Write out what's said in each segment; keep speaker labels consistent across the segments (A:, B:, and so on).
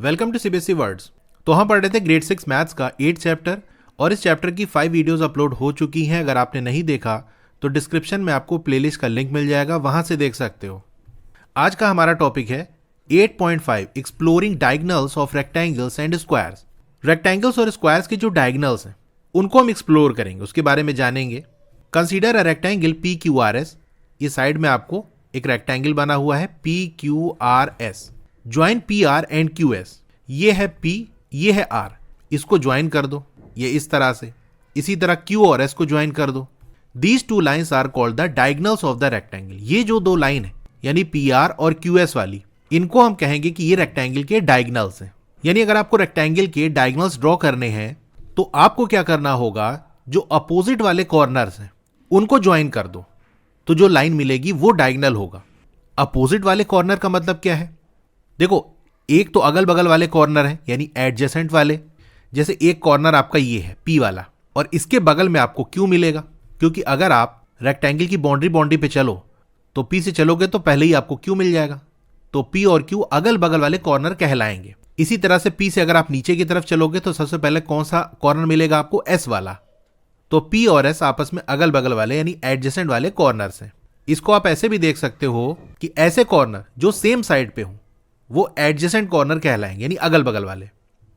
A: Welcome to CBSE words. तो हम पढ़ रहे थे ग्रेड 6 मैथ्स का 8 चैप्टर और इस चैप्टर की 5 वीडियोस अपलोड हो चुकी हैं। अगर आपने नहीं देखा तो डिस्क्रिप्शन में आपको प्लेलिस्ट का लिंक मिल जाएगा, वहां से देख सकते हो। आज का हमारा टॉपिक है 8.5 exploring diagonals of rectangles and squares. Rectangles और स्क्वायर्स की जो डायगोनल्स हैं उनको हम एक्सप्लोर करेंगे, उसके बारे में जानेंगे। Consider a rectangle PQRS। ये साइड में आपको एक रेक्टेंगल बना हुआ है PQRS। Join PR and QS। ये है P, ये है R, इसको ज्वाइन कर दो ये इस तरह से। इसी तरह Q और S को ज्वाइन कर दो। These two lines are called the diagonals of the rectangle. ये जो दो लाइन है यानी PR और QS वाली, इनको हम कहेंगे कि ये रेक्टेंगल के डायगोनल्स हैं। यानी अगर आपको रेक्टेंगल के डायगोनल्स ड्रॉ करने हैं तो आपको क्या करना होगा, जो अपोजिट वाले कॉर्नर्स हैं उनको ज्वाइन कर दो, तो जो लाइन मिलेगी वो डायगोनल होगा। अपोजिट वाले कॉर्नर का मतलब क्या है? देखो, एक तो अगल बगल वाले कॉर्नर है यानी एडजेसेंट वाले। जैसे एक कॉर्नर आपका ये है P वाला और इसके बगल में आपको Q मिलेगा, क्योंकि अगर आप रेक्टेंगल की बाउंड्री पे चलो तो P से चलोगे तो पहले ही आपको Q मिल जाएगा, तो P और Q अगल बगल वाले कॉर्नर कहलाएंगे। इसी तरह से P से अगर आप नीचे की तरफ चलोगे तो सबसे पहले कौन सा कॉर्नर मिलेगा आपको? S वाला। तो P और S आपस में अगल बगल वाले यानी एडजेसेंट वाले कॉर्नर्स हैं। इसको आप ऐसे भी देख सकते हो कि ऐसे कॉर्नर जो सेम साइड पे हो वो एडजेसेंट कॉर्नर कहलाएंगे यानी अगल बगल वाले।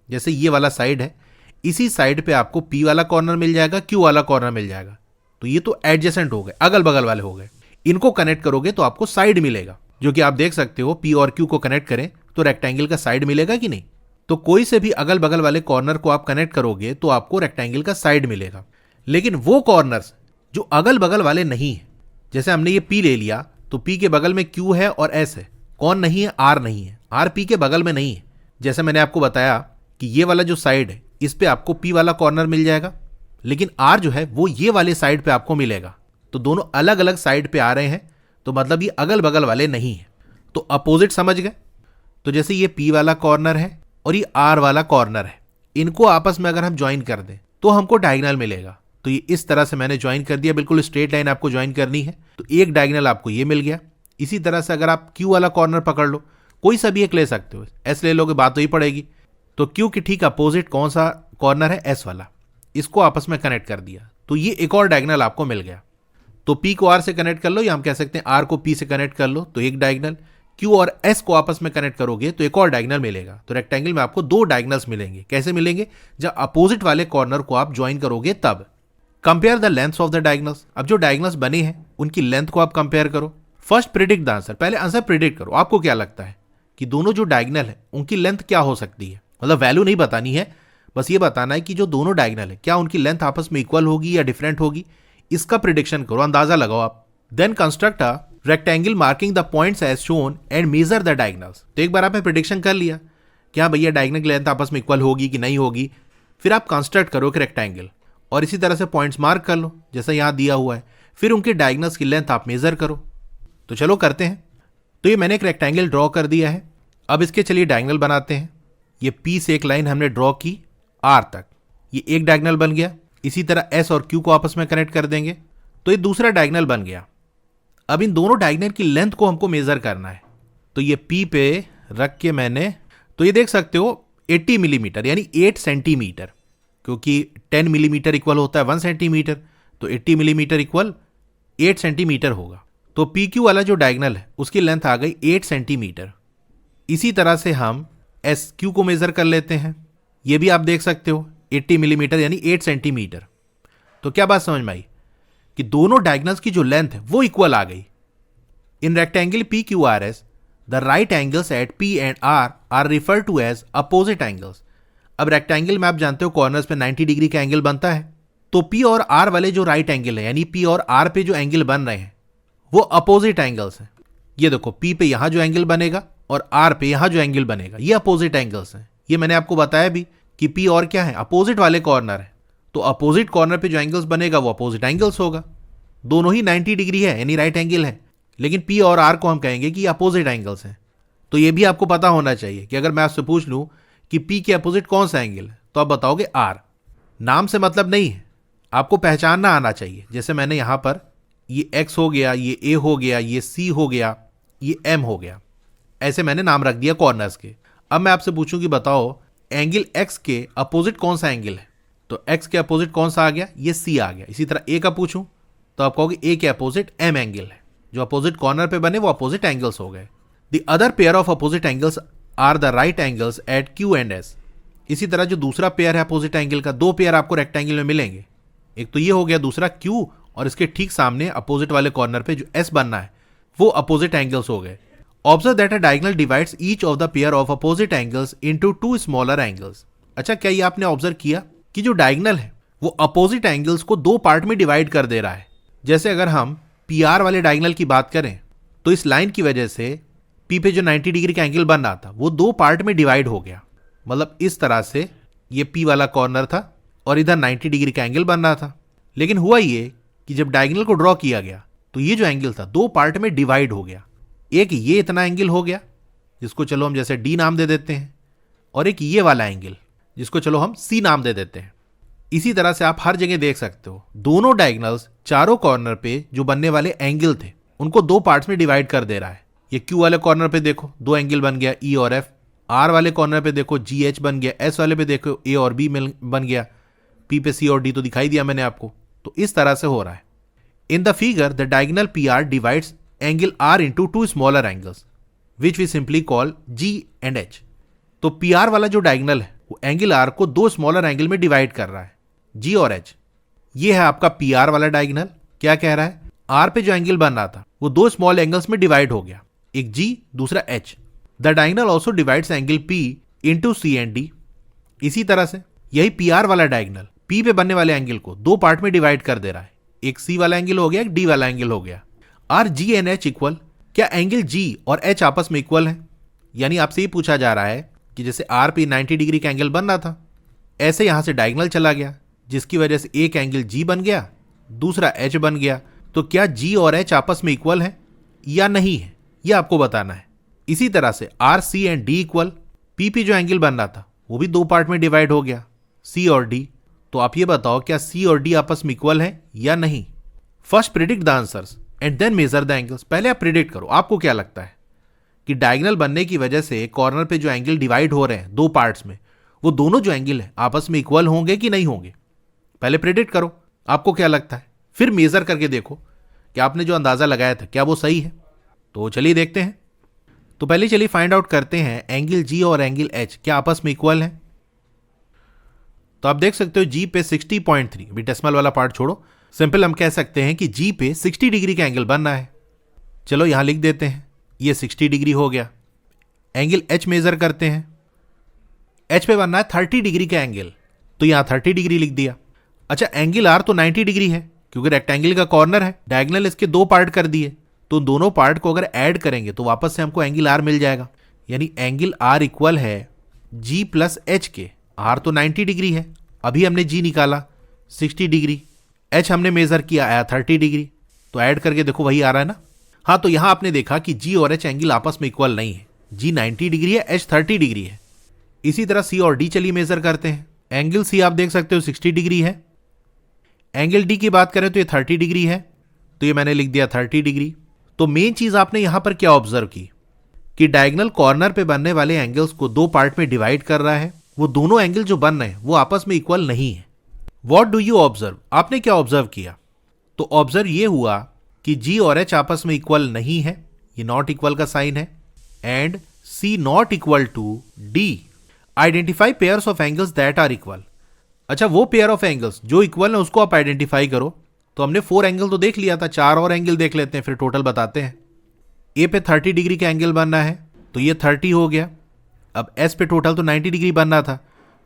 A: जैसे ये वाला साइड है, इसी साइड पे आपको P वाला कॉर्नर मिल जाएगा, Q वाला कॉर्नर मिल जाएगा, तो ये तो एडजेसेंट हो गए, अगल बगल वाले हो गए। इनको कनेक्ट करोगे तो आपको साइड मिलेगा, जो कि आप देख सकते हो P और Q को कनेक्ट करें तो रेक्टेंगल का साइड मिलेगा कि नहीं। तो कोई से भी अगल बगल वाले कॉर्नर को आप कनेक्ट करोगे तो आपको रेक्टेंगल का साइड मिलेगा। लेकिन वो कॉर्नर्स जो अगल बगल वाले नहीं है, जैसे हमने ये P ले लिया तो P के बगल में Q है और S है, कौन नहीं है? R नहीं है, R P के बगल में नहीं है। जैसे मैंने आपको बताया कि ये वाला जो साइड है इस पे आपको P वाला कॉर्नर मिल जाएगा, लेकिन R जो है वो ये वाले साइड पे आपको मिलेगा। तो दोनों अलग अलग साइड पे आ रहे हैं, तो मतलब ये अगल बगल वाले नहीं है। तो अपोजिट समझ गए। तो जैसे ये P वाला कॉर्नर है और ये R वाला कॉर्नर है, इनको आपस में अगर हम ज्वाइन कर दें तो हमको डायगोनल मिलेगा। तो ये इस तरह से मैंने ज्वाइन कर दिया, बिल्कुल स्ट्रेट लाइन आपको ज्वाइन करनी है, तो एक डायगोनल आपको ये मिल गया। इसी तरह से अगर आप Q वाला कॉर्नर पकड़ लो, कोई सा भी एक ले सकते हो, S ले लोगे बात तो ही पड़ेगी। तो Q की ठीक अपोजिट कौन सा कॉर्नर है? S वाला। इसको आपस में कनेक्ट कर दिया तो ये एक और डायगोनल आपको मिल गया। तो P को R से कनेक्ट कर लो, या हम कह सकते हैं R को P से कनेक्ट कर लो, तो एक डायगोनल। Q और S को आपस में कनेक्ट करोगे तो एक और डायगोनल मिलेगा। तो रेक्टेंगल में आपको दो डायगोनल्स मिलेंगे। कैसे मिलेंगे? जब अपोजिट वाले कॉर्नर को आप ज्वाइन करोगे तब। Compare the lengths of the diagonals. अब जो डायगोनल्स बने हैं उनकी लेंथ को आप कंपेयर करो। First predict the answer. पहले आंसर प्रिडिक्ट करो, आपको क्या लगता है कि दोनों जो डायगोनल है उनकी लेंथ क्या हो सकती है। मतलब वैल्यू नहीं बतानी है, बस ये बताना है कि जो दोनों डायगोनल है क्या उनकी लेंथ आपस में इक्वल होगी या डिफरेंट होगी। इसका प्रिडिक्शन करो, अंदाजा लगाओ आप। Then construct a rectangle marking the points as shown and measure the diagonals. तो एक बार आपने प्रिडिक्शन कर लिया कि हाँ भैया डायगोनल की लेंथ आपस में इक्वल होगी कि नहीं होगी, फिर आप कंस्ट्रक्ट करो एक रेक्टेंगल और इसी तरह से पॉइंट्स मार्क कर लो जैसा यहाँ दिया हुआ है। फिर उनके डायगोनल्स की लेंथ आप मेजर करो। तो चलो करते हैं। तो ये मैंने एक रेक्टेंगल ड्रॉ कर दिया है। अब इसके चलिए डायगोनल बनाते हैं। ये P से एक लाइन हमने ड्रॉ की R तक, ये एक डायगोनल बन गया। इसी तरह S और Q को आपस में कनेक्ट कर देंगे तो ये दूसरा डायगोनल बन गया। अब इन दोनों डायगोनल की लेंथ को हमको मेजर करना है। तो ये P पे रख के मैंने, तो ये देख सकते हो 80 मिलीमीटर यानी 8 सेंटीमीटर, क्योंकि 10 मिलीमीटर इक्वल होता है 1 सेंटीमीटर, तो 80 मिलीमीटर इक्वल 8 सेंटीमीटर होगा। तो PQ वाला जो डायगोनल है उसकी लेंथ आ गई 8 सेंटीमीटर। इसी तरह से हम SQ को मेजर कर लेते हैं। ये भी आप देख सकते हो 80 मिलीमीटर यानी 8 सेंटीमीटर। तो क्या बात समझ में आई कि दोनों डायगोनल्स की जो लेंथ है वो इक्वल आ गई। In rectangle PQRS the right angles at P and R are refer to as opposite angles. अब रेक्टेंगल में आप जानते हो कॉर्नर्स पे 90 डिग्री का एंगल बनता है, तो P और R वाले जो राइट एंगल है यानी P और R पे जो एंगल बन रहे हैं वो अपोजिट एंगल्स हैं। ये देखो P पे यहां जो एंगल बनेगा और R पे यहां जो एंगल बनेगा, ये अपोजिट एंगल्स हैं। ये मैंने आपको बताया भी कि P और क्या है? अपोजिट वाले कॉर्नर है, तो अपोजिट कॉर्नर पे जो एंगल्स बनेगा वो अपोजिट एंगल्स होगा। दोनों ही 90 डिग्री है यानी राइट एंगल है, लेकिन P और R को हम कहेंगे कि अपोजिट एंगल्स हैं। तो ये भी आपको पता होना चाहिए कि अगर मैं आपसे पूछ लूं कि P के अपोजिट कौन सा एंगल है तो आप बताओगे R। नाम से मतलब नहीं है, आपको पहचानना आना चाहिए। जैसे मैंने यहां पर ये X हो गया, ये A हो गया, ये C हो गया, ये M हो गया, ऐसे मैंने नाम रख दिया कॉर्नर्स के। अब मैं आपसे पूछूं कि बताओ एंगल एक्स के अपोजिट कौन सा एंगल है, तो एक्स के अपोजिट कौन सा आ गया, ये सी आ गया। इसी तरह ए का पूछूं तो आप कहोगे ए के अपोजिट एम एंगल है, जो अपोजिट कॉर्नर पे बने वो अपोजिट एंगल्स हो गए। The other pair of opposite angles are the right angles at Q and S. इसी तरह जो दूसरा पेयर है अपोजिट एंगल का, दो पेयर आपको रेक्टेंगल में मिलेंगे, एक तो ये हो गया, दूसरा क्यू, और इसके ठीक सामने अपोजिट वाले कॉर्नर पे जो एस बनना है वो अपोजिट एंगल्स हो गए। Observe that a diagonal divides each of the pair of opposite angles into two smaller angles. अच्छा, क्या ये आपने ऑब्जर्व किया कि जो डायगोनल है वो अपोजिट एंगल्स को दो पार्ट में डिवाइड कर दे रहा है। जैसे अगर हम पी आर वाले डायगोनल की बात करें तो इस लाइन की वजह से पी पे जो 90 डिग्री का एंगल बन रहा था वो दो पार्ट में डिवाइड हो गया। मतलब इस तरह से ये पी वाला कॉर्नर था और इधर 90 डिग्री का एंगल बन रहा था। लेकिन हुआ ये कि जब डायगोनल को ड्रॉ किया गया तो ये जो एंगल था दो पार्ट में डिवाइड हो गया। एक ये इतना एंगल हो गया जिसको चलो हम जैसे डी नाम दे देते हैं, और एक ये वाला एंगल जिसको चलो हम सी नाम दे देते हैं। इसी तरह से आप हर जगह देख सकते हो दोनों डायगोनल्स चारों कॉर्नर पे जो बनने वाले एंगल थे उनको दो पार्ट्स में डिवाइड कर दे रहा है। ये क्यू वाले कॉर्नर पे देखो दो एंगल बन गया ई और एफ, आर वाले कॉर्नर पे देखो जी एच बन गया, एस वाले पे देखो ए और बी बन गया, पी पे सी और डी तो दिखाई दिया मैंने आपको। तो इस तरह से हो रहा है। In the figure the diagonal P R divides angle R into two smaller angles which we simply call G and H. तो पी आर वाला जो डायगोनल है वो एंगल आर को दो स्मॉलर एंगल में डिवाइड कर रहा है, जी और एच। ये है आपका पी आर वाला डायगोनल। क्या कह रहा है, आर पे जो एंगल बन रहा था वो दो स्मॉल एंगल्स में डिवाइड हो गया, एक जी दूसरा H. The diagonal also divides angle P into C and D. इसी तरह से यही पी आर वाला डायगोनल पी पे बनने वाले एंगल को दो पार्ट में डिवाइड कर दे रहा है, एक सी वाला एंगल हो गया, एक डी वाला एंगल हो गया। R G and H equal, क्या एंगल जी और एच आपस में इक्वल है? यानी आपसे ये पूछा जा रहा है कि जैसे आर पे 90 डिग्री का एंगल बन रहा था, ऐसे यहां से डायगोनल चला गया जिसकी वजह से एक एंगल जी बन गया, दूसरा एच बन गया। तो क्या जी और एच आपस में इक्वल है या नहीं है, यह आपको बताना है। इसी तरह से R C and D equal, P पे जो एंगल बन रहा था वो भी दो पार्ट में डिवाइड हो गया, सी और डी। तो आप ये बताओ क्या सी और डी आपस में इक्वल है या नहीं। First predict the answers and then measure the angles. पहले आप प्रिडिक्ट करो, आपको क्या लगता है कि डायगोनल बनने की वजह से कॉर्नर पे जो एंगल डिवाइड हो रहे हैं दो पार्ट्स में, वो दोनों जो एंगल है आपस में इक्वल होंगे कि नहीं होंगे। पहले प्रिडिक्ट करो, आपको क्या लगता है, फिर मेजर करके देखो कि आपने जो अंदाजा लगाया था क्या वो सही है। तो चलिए देखते हैं। तो पहले चलिए फाइंड आउट करते हैं एंगल जी और एंगल एच क्या आपस में इक्वल है। तो आप देख सकते हो जी पे 60.3, अभी डेसिमल वाला पार्ट छोड़ो, सिंपल हम कह सकते हैं कि जी पे 60 डिग्री का एंगल बनना है। चलो यहां लिख देते हैं, ये 60 डिग्री हो गया। एंगल एच मेजर करते हैं, एच पे बनना है 30 डिग्री का एंगल, तो यहां 30 डिग्री लिख दिया। अच्छा, एंगल आर तो 90 डिग्री है क्योंकि रेक्टेंगल का कॉर्नर है, डायगोनल इसके दो पार्ट कर दिए, तो दोनों पार्ट को अगर ऐड करेंगे तो वापस से हमको एंगल आर मिल जाएगा। यानी एंगल आर इक्वल है जी प्लस एच के। आर तो 90 डिग्री है, अभी हमने जी निकाला 60 डिग्री, एच हमने मेजर किया आया 30 डिग्री, तो ऐड करके देखो वही आ रहा है ना। हाँ, तो यहां आपने देखा कि जी और एच एंगल आपस में इक्वल नहीं है, जी 90 डिग्री है, एच 30 डिग्री है। इसी तरह सी और डी चलिए मेजर करते हैं। एंगल सी आप देख सकते हो 60 डिग्री है, एंगल डी की बात करें तो ये 30 डिग्री है, तो ये मैंने लिख दिया 30 डिग्री। तो मेन चीज आपने यहां पर क्या ऑब्जर्व की कि डायगोनल कॉर्नर पे बनने वाले एंगल्स को दो पार्ट में डिवाइड कर रहा है, वो दोनों एंगल जो बन रहे हैं वो आपस में इक्वल नहीं है। व्हाट डू यू ऑब्जर्व, आपने क्या ऑब्जर्व किया? तो ऑब्जर्व ये हुआ कि जी और एच आपस में इक्वल नहीं है, ये नॉट इक्वल का साइन है, and C not equal to D. Identify pairs of angles that are equal. अच्छा, वो पेयर ऑफ एंगल्स जो इक्वल है उसको आप आइडेंटिफाई करो। तो हमने 4 एंगल तो देख लिया था, 4 और एंगल देख लेते हैं फिर टोटल बताते हैं। ए पे 30 डिग्री का एंगल बनना है तो ये 30 हो गया। अब एस पे टोटल तो 90 डिग्री बनना था,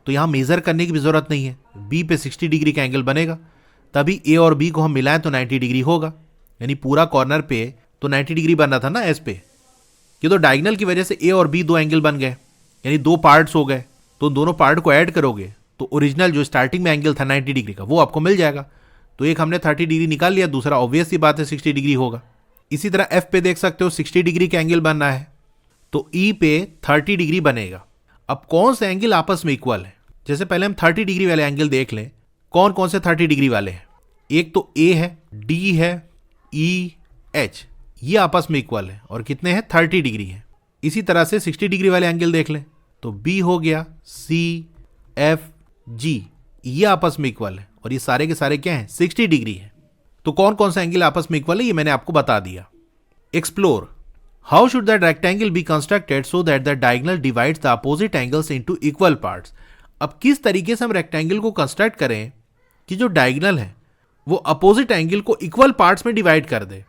A: तो यहां मेजर करने की भी जरूरत नहीं है, बी पे 60 डिग्री का एंगल बनेगा, तभी ए और बी को हम मिलाएं तो 90 डिग्री होगा। यानी पूरा कॉर्नर पे तो 90 डिग्री बनना था ना एस पे। ये तो डायगोनल की वजह से ए और बी दो एंगल बन गए, यानी दो पार्ट्स हो गए। तो दोनों पार्ट को ऐड करोगे तो ओरिजिनल जो स्टार्टिंग में एंगल था 90 डिग्री का वो आपको मिल जाएगा। तो एक हमने 30 डिग्री निकाल लिया, दूसरा ऑब्वियस सी बात है 60 डिग्री होगा। इसी तरह एफ पे देख सकते हो 60 डिग्री का एंगल बनना है, तो ई पे 30 डिग्री बनेगा। अब कौन से एंगल आपस में इक्वल है? जैसे पहले हम 30 डिग्री वाले एंगल देख लें, कौन कौन से 30 डिग्री वाले हैं। एक तो ए है, डी है, ई, एच, ये आपस में इक्वल है और कितने हैं 30 डिग्री है। इसी तरह से 60 डिग्री वाले एंगल देख लें, तो बी हो गया, सी, एफ, जी, ये आपस में इक्वल है और ये सारे के सारे क्या हैं, 60 डिग्री है। तो कौन कौन सा एंगल आपस में इक्वल है ये मैंने आपको बता दिया। Explore, how should that rectangle be constructed so that the diagonal divides the opposite angles into equal parts. अब किस तरीके से हम रेक्टेंगल को कंस्ट्रक्ट करें कि जो डायगोनल है वो अपोजिट एंगल को इक्वल पार्ट्स में डिवाइड कर दे।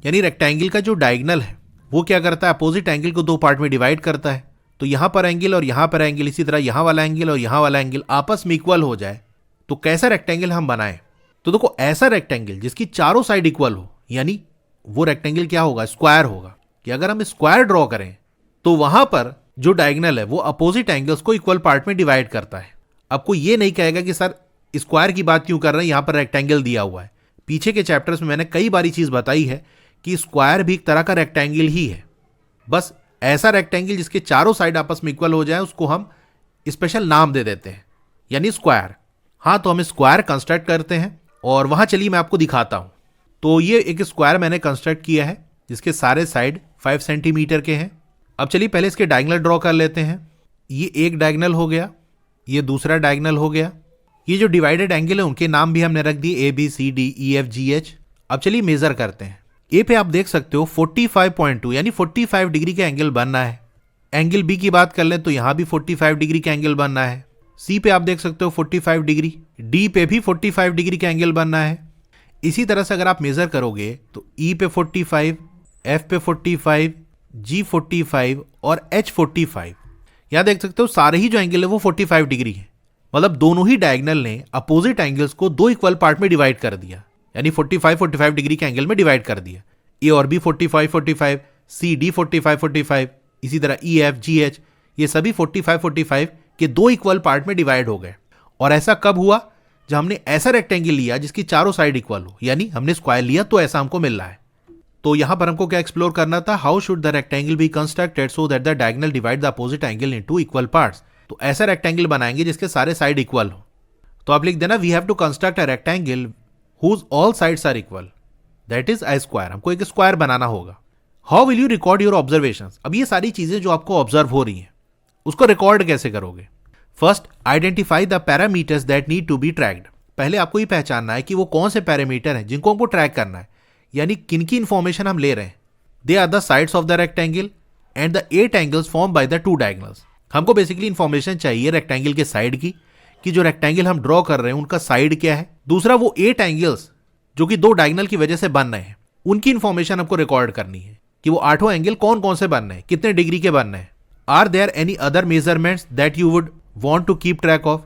A: यानी रेक्टेंगल का जो डायगोनल है वो क्या करता है, अपोजिट एंगल को दो पार्ट में डिवाइड करता है। तो यहां पर एंगल और यहां पर एंगल, इसी तरह यहां वाला एंगल और यहां वाला एंगल आपस में इक्वल हो जाए तो कैसा रेक्टेंगल हम बनाएं। तो देखो, ऐसा रेक्टेंगल जिसकी चारों साइड इक्वल हो, यानी वो रेक्टेंगल क्या होगा, स्क्वायर होगा। कि अगर हम स्क्वायर ड्रॉ करें तो वहां पर जो डायगोनल है वो अपोजिट एंगल्स को इक्वल पार्ट में डिवाइड करता है। आपको ये नहीं कहेगा कि सर स्क्वायर की बात क्यों कर रहे हैं, यहां पर रेक्टेंगल दिया हुआ है। पीछे के चैप्टर्स में मैंने कई बारी चीज बताई है कि स्क्वायर भी एक तरह का रेक्टेंगल ही है। बस ऐसा रेक्टेंगल जिसके चारों साइड आपस में इक्वल हो जाए उसको हम स्पेशल नाम दे देते हैं, यानी स्क्वायर। हाँ, तो हम स्क्वायर कंस्ट्रक्ट करते हैं और वहां चलिए मैं आपको दिखाता हूं। तो ये एक स्क्वायर मैंने कंस्ट्रक्ट किया है जिसके सारे साइड 5 सेंटीमीटर के हैं। अब चलिए पहले इसके डायगोनल ड्रॉ कर लेते हैं। ये एक डायगोनल हो गया, ये दूसरा डायगोनल हो गया। ये जो डिवाइडेड एंगल है उनके नाम भी हमने रख दिए, A B C D E F G H. अब चलिए मेजर करते हैं। ए पे आप देख सकते हो 45.2 यानी 45 डिग्री का एंगल बनना है। एंगल बी की बात कर लें तो यहां भी 45 डिग्री का एंगल बनना है। सी पे आप देख सकते हो 45 डिग्री, डी पे भी 45 डिग्री का एंगल बनना है। इसी तरह से अगर आप मेजर करोगे तो ई पे 45, एफ पे 45, जी 45 और एच 45। यहां देख सकते हो सारे ही जो एंगल है वो 45 डिग्री है। मतलब दोनों ही डायगोनल ने अपोजिट एंगल्स को दो इक्वल पार्ट में डिवाइड कर दिया, यानी 45 डिग्री के एंगल में डिवाइड कर दिया। ए और बी 45, सी डी 45, इसी तरह ई एफ जी एच ये सभी 45 के दो इक्वल पार्ट में डिवाइड हो गए। और ऐसा कब हुआ, जब हमने ऐसा रेक्टेंगल लिया जिसकी चारों साइड इक्वल हो, यानी हमने स्क्वायर लिया तो ऐसा हमको मिल रहा है। तो यहां पर हमको क्या एक्सप्लोर करना था, how should the rectangle be constructed so that the diagonal divide the opposite angle into equal parts. तो ऐसा रेक्टेंगल बनाएंगे जिसके सारे साइड इक्वल हो। तो आप लिख देना, we have to construct a rectangle whose all sides are equal, that is a square। हमको एक स्क्वायर बनाना होगा। How will you record your observations? अब ये सारी चीजें जो आपको ऑब्जर्व हो रही हैं उसको रिकॉर्ड कैसे करोगे। First, identify the parameters that need to be tracked. पहले आपको ये पहचानना है कि वो कौन से पैरामीटर हैं जिनको हमको ट्रैक करना है, यानी किन की इंफॉर्मेशन हम ले रहे हैं। They are the sides of the rectangle and the 8 angles form by the 2 diagonals. हमको बेसिकली इंफॉर्मेशन चाहिए रेक्टेंगल के साइड की, कि जो रेक्टेंगल हम ड्रॉ कर रहे हैं उनका साइड क्या है। दूसरा, वो 8 एंगल्स जो कि 2 डायगोनल की वजह से बन रहे हैं उनकी इंफॉर्मेशन हमको रिकॉर्ड करनी है कि वो 8 एंगल कौन कौन से बन रहे हैं, कितने डिग्री के बन रहे हैं। Are there any other measurements that you would want to keep track of.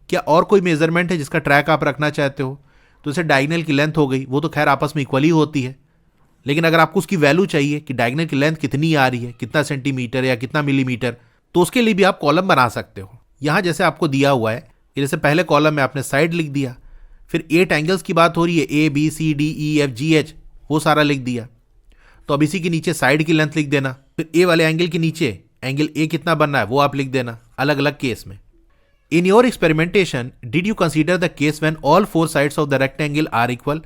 A: क्या और कोई मेजरमेंट है जिसका ट्रैक आप रखना चाहते हो। तो जैसे डायगोनल की लेंथ हो गई, वो तो खैर आपस में इक्वल ही होती है, लेकिन अगर आपको उसकी वैल्यू चाहिए कि डायगोनल की लेंथ कितनी आ रही है, कितना सेंटीमीटर या कितना मिलीमीटर, तो उसके लिए भी आप कॉलम बना सकते हो। यहां जैसे आपको दिया हुआ है, जैसे पहले कॉलम में आपने साइड लिख दिया, फिर 8 एंगल्स की बात हो रही है, A B C D E F G H, वो सारा लिख दिया। तो अब इसी के नीचे साइड की लेंथ लिख देना, फिर ए वाले एंगल के नीचे एंगल ए कितना बनना है वो आप लिख देना अलग अलग केस में। In your experimentation did you consider the case when all 4 sides of the rectangle are equal.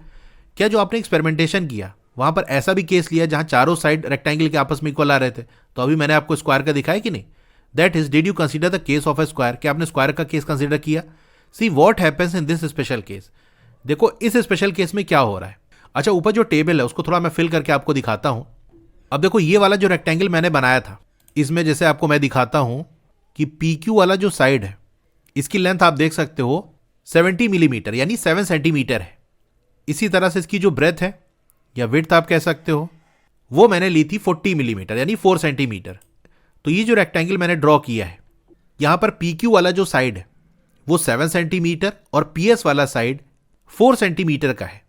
A: क्या जो आपने एक्सपेरिमेंटेशन किया वहां पर ऐसा भी केस लिया जहां चारों साइड रेक्टेंगल के आपस में इक्वल आ रहे थे। तो अभी मैंने आपको स्क्वायर का दिखाया कि नहीं, that is did you consider the case of A square. क्या आपने स्क्वायर का केस कंसीडर किया। See what happens in this special case. देखो इस स्पेशल केस में क्या हो रहा है। अच्छा, ऊपर जो टेबल है उसको थोड़ा मैं फिल करके आपको दिखाता हूं। अब देखो ये वाला जो रेक्टेंगल मैंने बनाया था, इसमें जैसे आपको मैं दिखाता हूं कि PQ वाला जो साइड है इसकी लेंथ आप देख सकते हो 70 मिलीमीटर यानी 7 सेंटीमीटर है। इसी तरह से इसकी जो ब्रेथ है या विड्थ आप कह सकते हो वो मैंने ली थी 40 मिलीमीटर यानी 4 सेंटीमीटर। तो ये जो रेक्टेंगल मैंने ड्रॉ किया है, यहां पर PQ वाला जो साइड है वो 7 सेंटीमीटर और PS वाला साइड 4 सेंटीमीटर का है।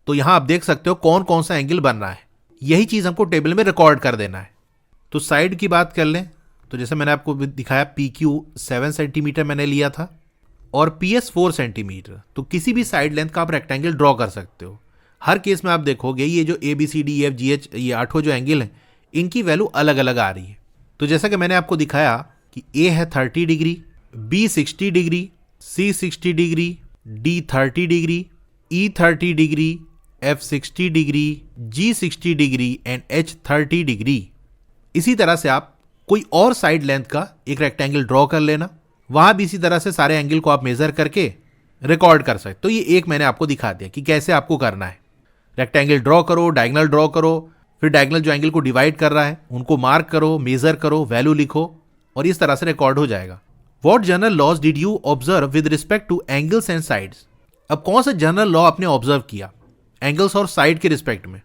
A: तो यहां आप देख सकते हो कौन कौन सा एंगल बन रहा है, यही चीज हमको टेबल में रिकॉर्ड कर देना है। तो साइड की बात कर लें तो जैसे मैंने आपको दिखाया PQ 7 सेंटीमीटर मैंने लिया था और PS 4 सेंटीमीटर। तो किसी भी साइड लेंथ का आप रेक्टेंगल ड्रॉ कर सकते हो। हर केस में आप देखोगे ये जो ABCDEFGH ये 8 जो एंगल हैं इनकी वैल्यू अलग अलग आ रही है। तो जैसा कि मैंने आपको दिखाया कि A है 30 degree, B 60 degree, C 60 degree, D 30 degree, E 30 degree, F 60 degree, G 60 degree and H 30 degree. इसी तरह से आप कोई और साइड लेंथ का एक रेक्टेंगल ड्रॉ कर लेना, वहां भी इसी तरह से सारे एंगल को आप मेजर करके रिकॉर्ड कर सकते। तो ये एक मैंने आपको दिखा दिया कि कैसे आपको करना है। रेक्टेंगल ड्रॉ करो, डायगोनल ड्रॉ करो, फिर डायगोनल जो एंगल को डिवाइड कर रहा है उनको मार्क करो, मेजर करो, वैल्यू लिखो और इस तरह से रिकॉर्ड हो जाएगा। What general laws did you observe with respect to angles and sides? अब कौन सा जनरल लॉ आपने ऑब्जर्व किया एंगल्स और साइड के रिस्पेक्ट में?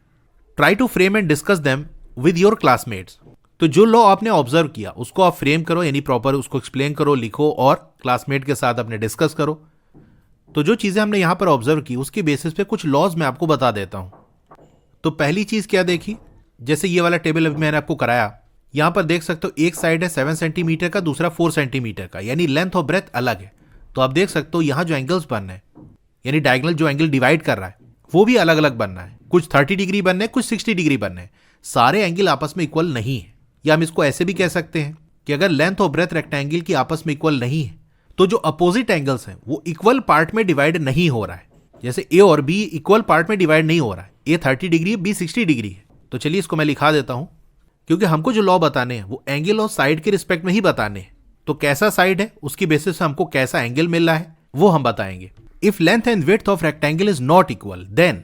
A: Try to frame and discuss them with your classmates. तो जो लॉ आपने ऑब्जर्व किया उसको आप फ्रेम करो, यानी प्रॉपर उसको एक्सप्लेन करो, लिखो और क्लासमेट के साथ अपने डिस्कस करो। तो जो चीजें हमने यहां पर ऑब्जर्व की उसके बेसिस पे कुछ लॉज मैं आपको बता देता हूं। तो पहली चीज क्या देखी, जैसे ये वाला टेबल अभी मैंने आपको कराया, यहां पर देख सकते हो एक साइड है 7 सेंटीमीटर का, दूसरा 4 सेंटीमीटर का, यानी लेंथ और ब्रेथ अलग है। तो आप देख सकते हो यहां जो एंगल्स बन रहे हैं, यानी डायगोनल जो एंगल डिवाइड कर रहा है वो भी अलग अलग बनना है। कुछ 30 डिग्री बनने, कुछ 60 डिग्री बनने हैं। सारे एंगल आपस में इक्वल नहीं है। या हम इसको ऐसे भी कह सकते हैं कि अगर लेंथ और ब्रेथ रेक्टेंगल की आपस में इक्वल नहीं है तो जो अपोजिट एंगल्स हैं वो इक्वल पार्ट में डिवाइड नहीं हो रहा है। जैसे ए और बी इक्वल पार्ट में डिवाइड नहीं हो रहा है, ए 30 डिग्री है, बी 60 डिग्री है। तो चलिए इसको मैं लिखा देता हूं, क्योंकि हमको जो लॉ बताने हैं वो एंगल और साइड के रिस्पेक्ट में ही बताने हैं। तो कैसा साइड है उसकी बेसिस से हमको कैसा एंगल मिल रहा है वो हम बताएंगे। If length and width of rectangle is not equal then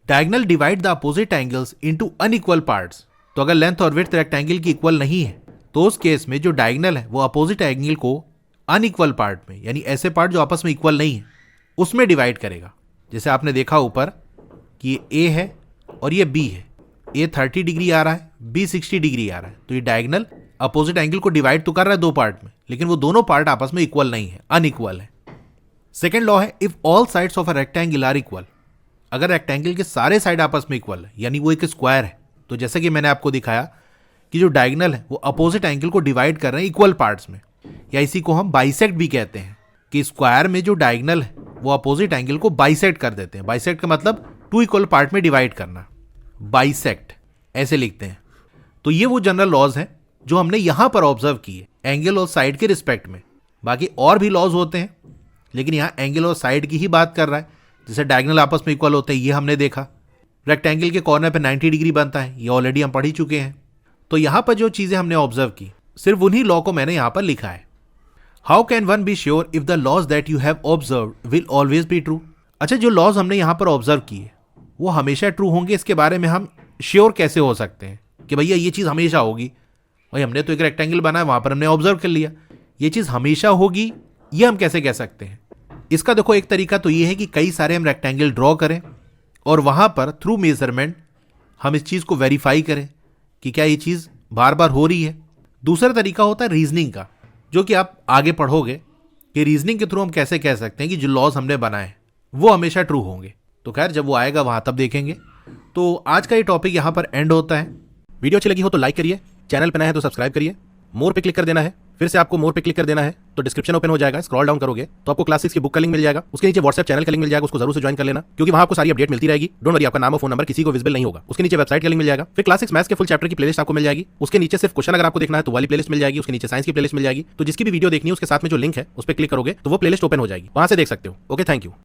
A: diagonal divide the opposite angles into unequal parts. तो अगर लेंथ और विड्थ रेक्टेंगल की इक्वल नहीं है तो उस केस में जो डायगोनल है वो अपोजिट एंगल को अनइक्वल पार्ट में, यानी ऐसे पार्ट जो आपस में इक्वल नहीं है, उसमें डिवाइड करेगा। जैसे आपने देखा ऊपर कि ये ए है और ये बी है, ए 30 डिग्री आ रहा है, बी 60 डिग्री आ रहा है। तो ये डायगोनल अपोजिट एंगल को डिवाइड तो कर रहा है दो पार्ट में, लेकिन वो दोनों पार्ट आपस में इक्वल नहीं है, अनइक्वल है। सेकेंड लॉ है if all sides of a rectangle are equal. अगर रेक्टेंगल के सारे साइड आपस में इक्वल है, यानी वो एक स्क्वायर है, तो जैसे कि मैंने आपको दिखाया कि जो डायगोनल है वो अपोजिट एंगल को डिवाइड कर रहे हैं इक्वल पार्ट्स में, या इसी को हम बाइसेक्ट भी कहते हैं कि स्क्वायर में जो डायगोनल है वो अपोजिट एंगल को बाइसेक्ट कर देते हैं। बाइसेक्ट का मतलब 2 इक्वल पार्ट में डिवाइड करना, बाइसेक्ट ऐसे लिखते हैं। तो ये वो जनरल लॉज हैं जो हमने यहां पर ऑब्जर्व किए एंगल और साइड के रिस्पेक्ट में। बाकी और भी लॉज होते हैं, लेकिन यहां एंगल और साइड की ही बात कर रहा है। जैसे डायगोनल आपस में इक्वल होते हैं, ये हमने देखा। रेक्टेंगल के कॉर्नर पे 90 डिग्री बनता है, ये ऑलरेडी हम पढ़ ही चुके हैं। तो यहां पर जो चीजें हमने ऑब्जर्व की सिर्फ उन्हीं लॉ को मैंने यहां पर लिखा है। How can one be sure if the laws that you have observe will always be true? अच्छा, जो लॉज हमने यहां पर ऑब्जर्व किए वो हमेशा ट्रू होंगे, इसके बारे में हम श्योर कैसे हो सकते हैं कि भैया ये चीज हमेशा होगी? भाई हमने तो एक रेक्टेंगल बनाया, वहां पर हमने ऑब्जर्व कर लिया, ये चीज हमेशा होगी, ये हम कैसे कह सकते हैं? इसका देखो एक तरीका तो ये है कि कई सारे हम रेक्टेंगल ड्रॉ करें और वहां पर थ्रू मेजरमेंट हम इस चीज को वेरीफाई करें कि क्या ये चीज बार बार हो रही है। दूसरा तरीका होता है रीजनिंग का, जो कि आप आगे पढ़ोगे कि रीजनिंग के थ्रू हम कैसे कह सकते हैं कि जो लॉज हमने बनाए वो हमेशा ट्रू होंगे। तो खैर जब वो आएगा वहां तब देखेंगे। तो आज का ये टॉपिक यहां पर एंड होता है।
B: वीडियो अच्छी लगी हो तो लाइक करिए, चैनल पे नए हैं तो सब्सक्राइब करिए, मोर पे क्लिक कर देना है। फिर से आपको मोर पे क्लिक कर देना है तो डिस्क्रिप्शन ओपन हो जाएगा, स्क्रॉल डाउन करोगे तो आपको क्लास 6 की बुक का लिंक मिल जाएगा। उसके नीचे व्हाट्सएप चैनल का लिंक मिल जाएगा, उसको जरूर से ज्वाइन कर लेना, क्योंकि वहां आपको सारी अपडेट मिलती रहेगी। डोंट वरी, आपका नाम और फोन नंबर किसी को विजिबल नहीं होगा। उसके नीचे वेबसाइट का लिंक मिल जाएगा। फिर क्लास 6 मैथ्स के फुल चैप्टर की प्लेलिस्ट आपको मिल जाएगी। उसके नीचे सिर्फ क्वेश्चन अगर आपको देखना है तो वाली प्लेलिस्ट मिल जाएगी। उसके नीचे साइंस की प्लेलिस्ट मिल जाएगी। तो जिसकी भी वीडियो देखनी है उसके साथ में जो लिंक है उस पर क्लिक करोगे तो वो प्लेलिस्ट ओपन हो जाएगी, वहां से देख सकते हो। Okay, thank you.